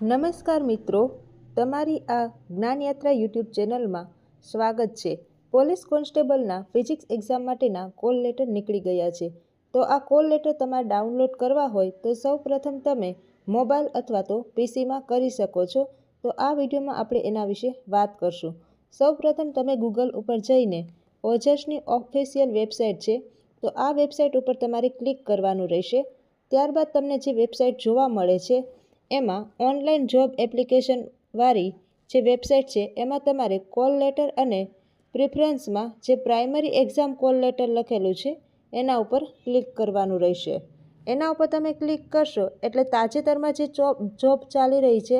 નમસ્કાર મિત્રો, તમારી આ જ્ઞાનયાત્રા યુટ્યુબ ચેનલમાં સ્વાગત છે. પોલીસ કોન્સ્ટેબલના ફિઝિક્સ એક્ઝામ માટેના કોલ લેટર નીકળી ગયા છે. તો આ કોલ લેટર તમારે ડાઉનલોડ કરવા હોય તો સૌપ્રથમ તમે મોબાઈલ અથવા તો પીસીમાં કરી શકો છો. તો આ વિડીયોમાં આપણે એના વિશે વાત કરશું. સૌપ્રથમ તમે ગૂગલ ઉપર જઈને ઓજસની ઓફિશિયલ વેબસાઇટ છે, તો આ વેબસાઇટ ઉપર તમારે ક્લિક કરવાનું રહેશે. ત્યારબાદ તમને જે વેબસાઇટ જોવા મળે છે એમાં ઓનલાઈન જોબ એપ્લિકેશનવાળી જે વેબસાઇટ છે એમાં તમારે કોલ લેટર અને પ્રિફરન્સમાં જે પ્રાઇમરી એક્ઝામ કોલ લેટર લખેલું છે એના ઉપર ક્લિક કરવાનું રહેશે. એના ઉપર તમે ક્લિક કરશો એટલે તાજેતરમાં જે જોબ ચાલી રહી છે,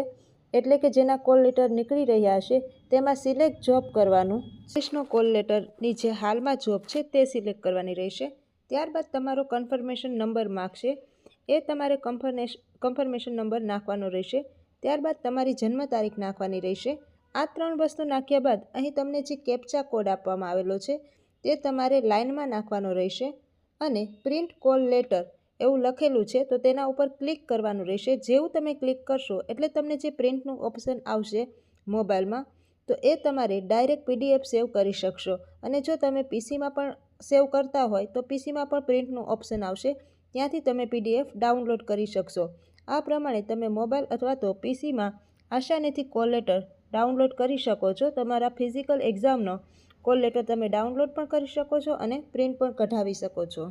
એટલે કે જેના કોલ લેટર નીકળી રહ્યા હશે તેમાં સિલેક્ટ જોબ કરવાનું. પોલીસનો કોલ લેટરની જે હાલમાં જોબ છે તે સિલેક્ટ કરવાની રહેશે. ત્યારબાદ તમારો કન્ફર્મેશન નંબર માગશે, એ તમારે કન્ફર્મેશન નંબર નાખવાનો રહેશે. ત્યારબાદ તમારી જન્મ તારીખ નાખવાની રહેશે. આ 3 વસ્તુ નાખ્યા બાદ અહીં તમને જે કેપ્ચા કોડ આપવામાં આવેલો છે તે તમારે લાઇનમાં નાખવાનો રહેશે અને પ્રિન્ટ કોલ લેટર એવું લખેલું છે તો તેના ઉપર ક્લિક કરવાનું રહેશે. જેવું તમે ક્લિક કરશો એટલે તમને જે પ્રિન્ટનું ઓપ્શન આવશે મોબાઈલમાં, તો એ તમારે ડાયરેક્ટ PDF સેવ કરી શકશો. અને જો તમે પીસીમાં પણ સેવ કરતા હોય તો પીસીમાં પણ પ્રિન્ટનું ઓપ્શન આવશે, ત્યાંથી તમે PDF ડાઉનલોડ કરી શકશો. આ પ્રમાણે તમે મોબાઈલ અથવા તો પીસીમાં આસાનીથી કોલ લેટર ડાઉનલોડ કરી શકો છો. તમારા ફિઝિકલ એક્ઝામનો કોલ લેટર તમે ડાઉનલોડ પણ કરી શકો છો અને પ્રિન્ટ પણ કઢાવી શકો છો.